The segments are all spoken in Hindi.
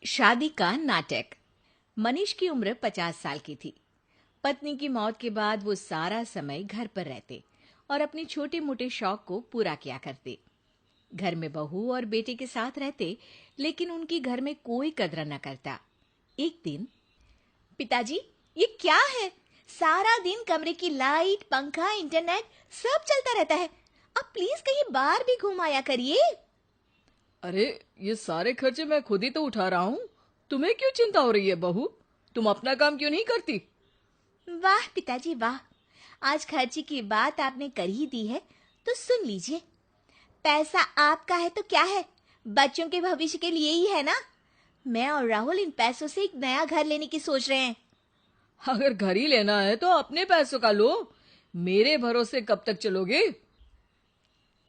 शादी का नाटक। मनीष की उम्र 50 साल की थी। पत्नी की मौत के बाद वो सारा समय घर पर रहते और अपने छोटे मोटे शौक को पूरा किया करते। घर में बहू और बेटे के साथ रहते, लेकिन उनकी घर में कोई कदर न करता। एक दिन, पिताजी, ये क्या है? सारा दिन कमरे की लाइट, पंखा, इंटरनेट सब चलता रहता है। अब प्लीज कहीं बाहर भी घुम आया करिए। अरे, ये सारे खर्चे मैं खुद ही तो उठा रहा हूँ। तुम्हें क्यों चिंता हो रही है बहू? तुम अपना काम क्यों नहीं करती? वाह पिताजी वाह, आज खर्चे की बात आपने कर ही दी है तो सुन लीजिए। पैसा आपका है तो क्या है, बच्चों के भविष्य के लिए ही है ना। मैं और राहुल इन पैसों से एक नया घर लेने की सोच रहे हैं। अगर घर ही लेना है तो अपने पैसों का लो। मेरे भरोसे कब तक चलोगे?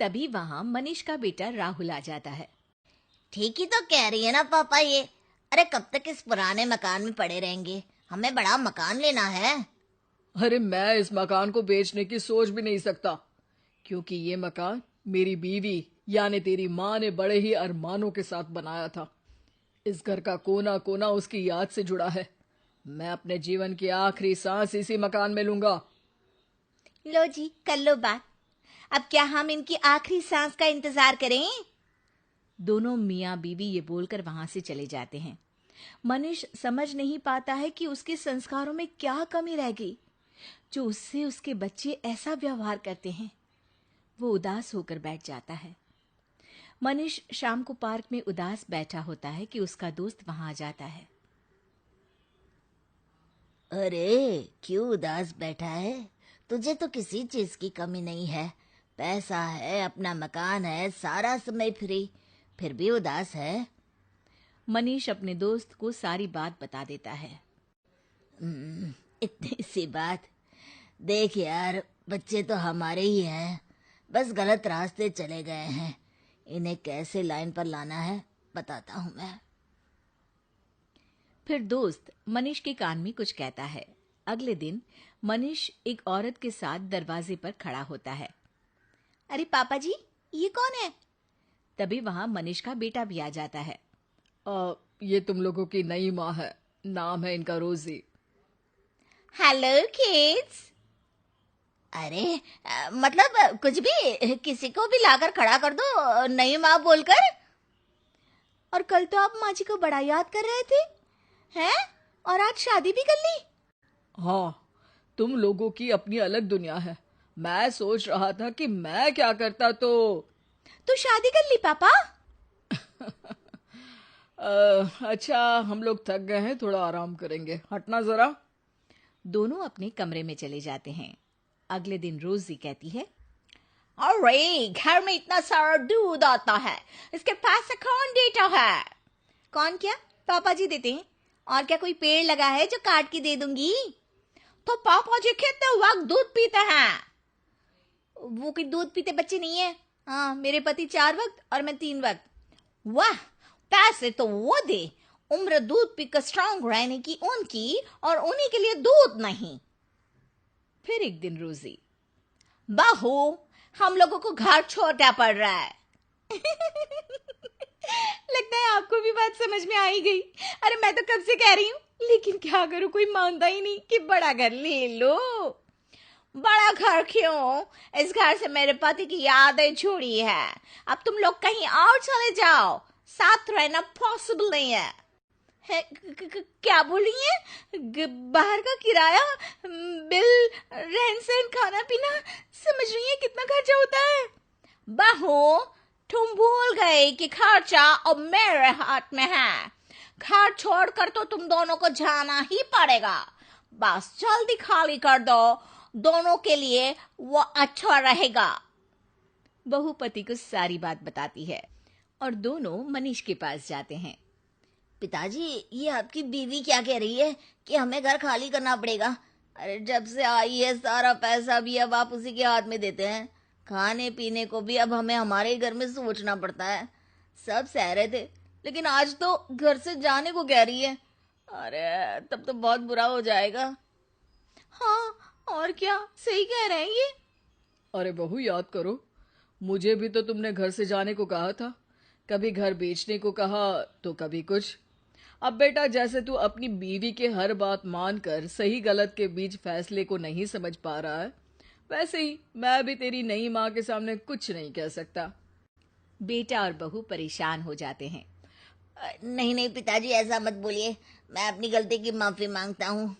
तभी वहां मनीष का बेटा राहुल आ जाता है। ठीक ही तो कह रही है ना पापा ये। अरे कब तक इस पुराने मकान में पड़े रहेंगे? हमें बड़ा मकान लेना है। अरे, मैं इस मकान को बेचने की सोच भी नहीं सकता, क्योंकि ये मकान मेरी बीवी यानी तेरी माँ ने बड़े ही अरमानों के साथ बनाया था। इस घर का कोना कोना उसकी याद से जुड़ा है। मैं अपने जीवन की आखिरी सांस इसी मकान में लूंगा। लो जी, कर लो बात। अब क्या हम इनकी आखिरी सांस का इंतजार करें? दोनों मियाँ बीवी ये बोलकर वहां से चले जाते हैं। मनीष समझ नहीं पाता है कि उसके संस्कारों में क्या कमी रह गई जो उससे उसके बच्चे ऐसा व्यवहार करते हैं। वो उदास होकर बैठ जाता है। मनीष शाम को पार्क में उदास बैठा होता है कि उसका दोस्त वहां आ जाता है। अरे क्यों उदास बैठा है? तुझे तो किसी चीज की कमी नहीं है। पैसा है, अपना मकान है, सारा समय फ्री, फिर भी उदास है। मनीष अपने दोस्त को सारी बात बता देता है। इतनी सी बात? देख यार, बच्चे तो हमारे ही हैं, बस गलत रास्ते चले गए हैं। इन्हें कैसे लाइन पर लाना है बताता हूँ मैं। फिर दोस्त मनीष के कान में कुछ कहता है। अगले दिन मनीष एक औरत के साथ दरवाजे पर खड़ा होता है। अरे पापा जी, ये कौन है? तभी वहां मनीष का बेटा भी आ जाता है। ये तुम लोगों की नई माँ है। नाम है इनका रोजी। Hello kids. अरे मतलब कुछ भी, किसी को भी लाकर खड़ा कर दो नई माँ बोलकर। और कल तो आप माँ जी को बड़ा याद कर रहे थे, हैं? और आज शादी भी कर ली? हाँ, तुम लोगों की अपनी अलग दुनिया है। मैं सोच रहा था कि मैं क्या करता तो शादी कर ली पापा? अच्छा, हम लोग थक गए हैं, थोड़ा आराम करेंगे। हटना जरा। दोनों अपने कमरे में चले जाते हैं। अगले दिन रोजी कहती है, अरे घर में इतना सारा दूध आता है, इसके पैसे कौन देता है? कौन? क्या पापा जी देते हैं? और क्या कोई पेड़ लगा है जो काट के दे दूंगी? तो पापा जी कितने वक्त दूध पीते हैं? वो कोई दूध पीते बच्चे नहीं है। हाँ, मेरे पति 4 वक्त और मैं 3 वक्त। वाह, पैसे तो वो दे, उम्र दूध पीकर स्ट्रांग रहने की उनकी, और उन्हीं के लिए दूध नहीं। फिर एक दिन रोजी, बहू, हम लोगों को घर छोटा पड़ रहा है। लगता है आपको भी बात समझ में आ ही गई। अरे मैं तो कब से कह रही हूँ, लेकिन क्या करूँ, कोई मानता ही नहीं कि बड़ा घर ले लो। बड़ा घर क्यों? इस घर से मेरे पति की यादें जुड़ी है। अब तुम लोग कहीं और चले जाओ, साथ रहना पॉसिबल नहीं है। क्या बोल रही है? बाहर का किराया, बिल, रहन सहन, खाना पीना, समझ रही है कितना खर्चा होता है? बहू, तुम भूल गए कि खर्चा अब मेरे हाथ में है। घर छोड़कर तो तुम दोनों को जाना ही पड़ेगा। बस जल्दी खाली कर दो, दोनों के लिए वो अच्छा रहेगा। बहू पति को सारी बात बताती है और दोनों मनीष के पास जाते हैं। पिताजी, ये आपकी बीवी क्या कह रही है कि हमें घर खाली करना पड़ेगा? अरे जब से आई है सारा पैसा भी अब आप उसी के हाथ में देते हैं। खाने पीने को भी अब हमें हमारे घर में सोचना पड़ता है। सब सह रहे थे, लेकिन आज तो घर से जाने को कह रही है। अरे तब तो बहुत बुरा हो जाएगा। हाँ, और क्या, सही कह रहे हैं ये। अरे बहू, याद करो, मुझे भी तो तुमने घर से जाने को कहा था। कभी घर बेचने को कहा तो कभी कुछ। अब बेटा, जैसे तू अपनी बीवी के हर बात मानकर सही गलत के बीच फैसले को नहीं समझ पा रहा है, वैसे ही मैं भी तेरी नई माँ के सामने कुछ नहीं कह सकता। बेटा और बहू परेशान हो जाते हैं। नहीं नहीं पिताजी, ऐसा मत बोलिए। मैं अपनी गलती की माफी मांगता हूँ।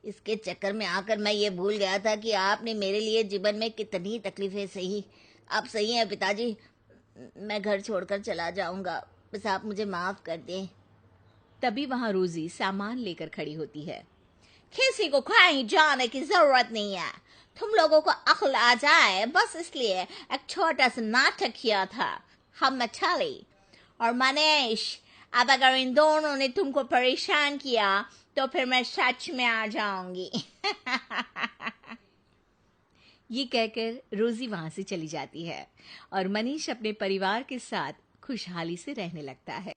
इसके चक्कर में आकर मैं ये भूल गया था कि आपने मेरे लिए जीवन में कितनी तकलीफें सही। आप सही हैं पिताजी, मैं घर छोड़कर चला जाऊंगा, बस आप मुझे माफ कर दें। तभी वहां रोजी सामान लेकर खड़ी होती है। किसी को कहीं जाने की जरूरत नहीं है। तुम लोगों को अक्ल आ जाए बस इसलिए एक छोटा सा नाटक किया था। हम नटाली और मनीष, अब अगर इन दोनों ने तुमको परेशान किया तो फिर मैं सच में आ जाऊंगी। ये कहकर रोजी वहां से चली जाती है और मनीष अपने परिवार के साथ खुशहाली से रहने लगता है।